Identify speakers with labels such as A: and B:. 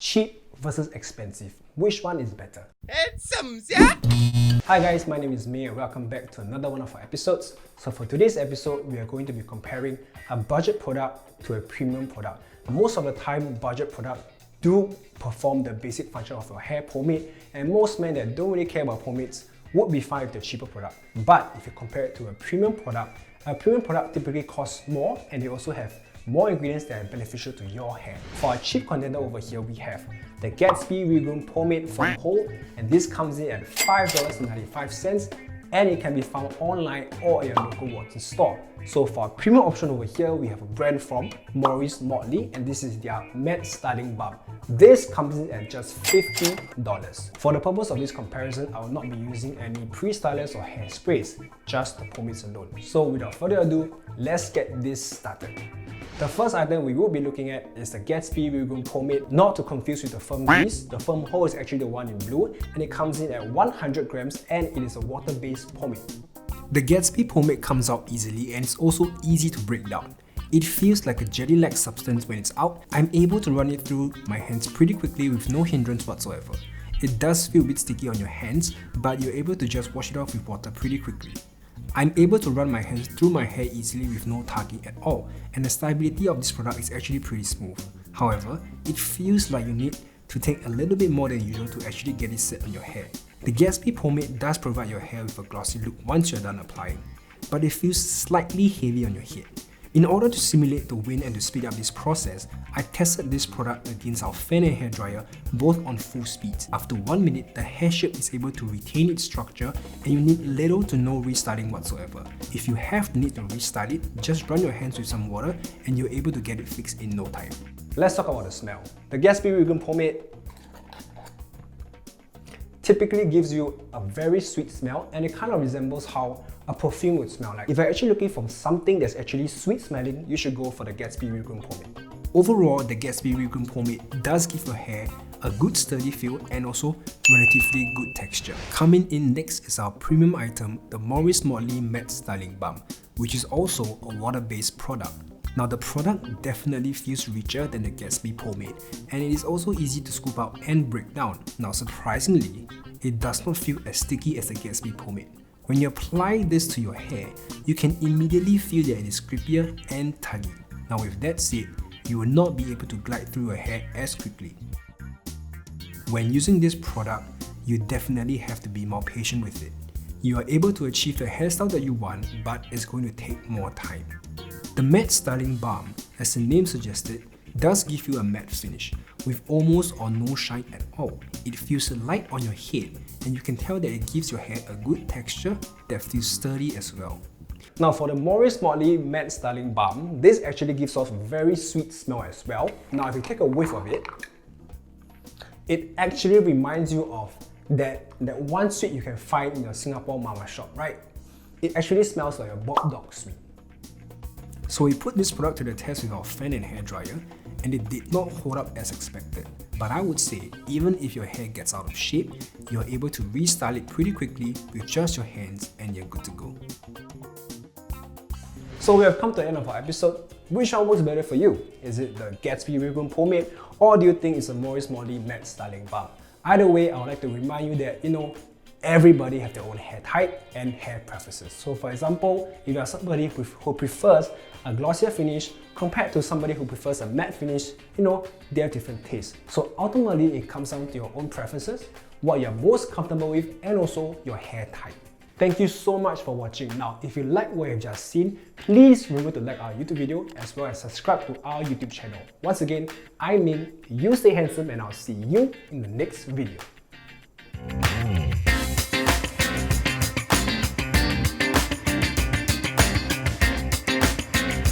A: Cheap versus expensive. Which one is better?
B: Hensem, yeah?
A: Hi guys, my name is May and welcome back to another one of our episodes. So for today's episode, we are going to be comparing a budget product to a premium product. Most of the time, budget products do perform the basic function of your hair pomade, and most men that don't really care about pomades would be fine with the cheaper product. But if you compare it to a premium product typically costs more, and they also have more ingredients that are beneficial to your hair. For our cheap contender over here, we have the Gatsby Regroom Pomade from Whole, and this comes in at $5.95, and it can be found online or at your local Watson store. So for our premium option over here, we have a brand from Motley, and this is their matte styling balm. This comes in at just $50. For the purpose of this comparison, I will not be using any pre-stylers or hairsprays, just the pomades alone. So without further ado, let's get this started. The first item we will be looking at is the Gatsby Regroom Pomade, not to confuse with the Firm Grease. The Firm Whole is actually the one in blue, and it comes in at 100 grams, and it is a water-based pomade. The Gatsby pomade comes out easily, and it's also easy to break down. It feels like a jelly-like substance when it's out. I'm able to run it through my hands pretty quickly with no hindrance whatsoever. It does feel a bit sticky on your hands, but you're able to just wash it off with water pretty quickly. I'm able to run my hands through my hair easily with no tugging at all, and the stability of this product is actually pretty smooth. However, it feels like you need to take a little bit more than usual to actually get it set on your hair. The Gatsby pomade does provide your hair with a glossy look once you're done applying, but it feels slightly heavy on your head. In order to simulate the wind and to speed up this process, I tested this product against our fan and hair dryer, both on full speed. After 1 minute, the hair shape is able to retain its structure, and you need little to no restyling whatsoever. If you have the need to restyle it, just run your hands with some water and you're able to get it fixed in no time. Let's talk about the smell. The Gatsby Regroom Pomade typically gives you a very sweet smell, and it kind of resembles how a perfume would smell like. If you're actually looking for something that's actually sweet smelling, you should go for the Gatsby Regroom Pomade. Overall, the Gatsby Regroom Pomade does give your hair a good sturdy feel and also relatively good texture. Coming in next is our premium item, the Motley Matte Styling Balm, which is also a water-based product. Now the product definitely feels richer than the Gatsby pomade, and it is also easy to scoop out and break down. Now surprisingly, it does not feel as sticky as the Gatsby pomade. When you apply this to your hair, you can immediately feel that it is grippier and tuggy. Now with that said, you will not be able to glide through your hair as quickly. When using this product, you definitely have to be more patient with it. You are able to achieve the hairstyle that you want, but it's going to take more time. The matte styling balm, as the name suggested, does give you a matte finish with almost or no shine at all. It feels light on your head, and you can tell that it gives your hair a good texture that feels sturdy as well. Now for the Motley Matte Styling Balm, this actually gives off a very sweet smell as well. Now if you take a whiff of it, it actually reminds you of that one sweet you can find in your Singapore mama shop, right? It actually smells like a Bob Dog sweet. So we put this product to the test with our fan and hair dryer, and it did not hold up as expected. But I would say, even if your hair gets out of shape, you're able to restyle it pretty quickly with just your hands and you're good to go. So we have come to the end of our episode. Which one works better for you? Is it the Gatsby Regroom Pomade, or do you think it's the Motley Matte Styling Balm? Either way, I would like to remind you that, everybody have their own hair type and hair preferences. So for example, if you are somebody who prefers a glossier finish compared to somebody who prefers a matte finish, they have different tastes. So ultimately, it comes down to your own preferences, what you're most comfortable with, and also your hair type. Thank you so much for watching. Now, if you like what you've just seen, please remember to like our YouTube video as well as subscribe to our YouTube channel. Once again, I'm Min, you stay handsome, and I'll see you in the next video.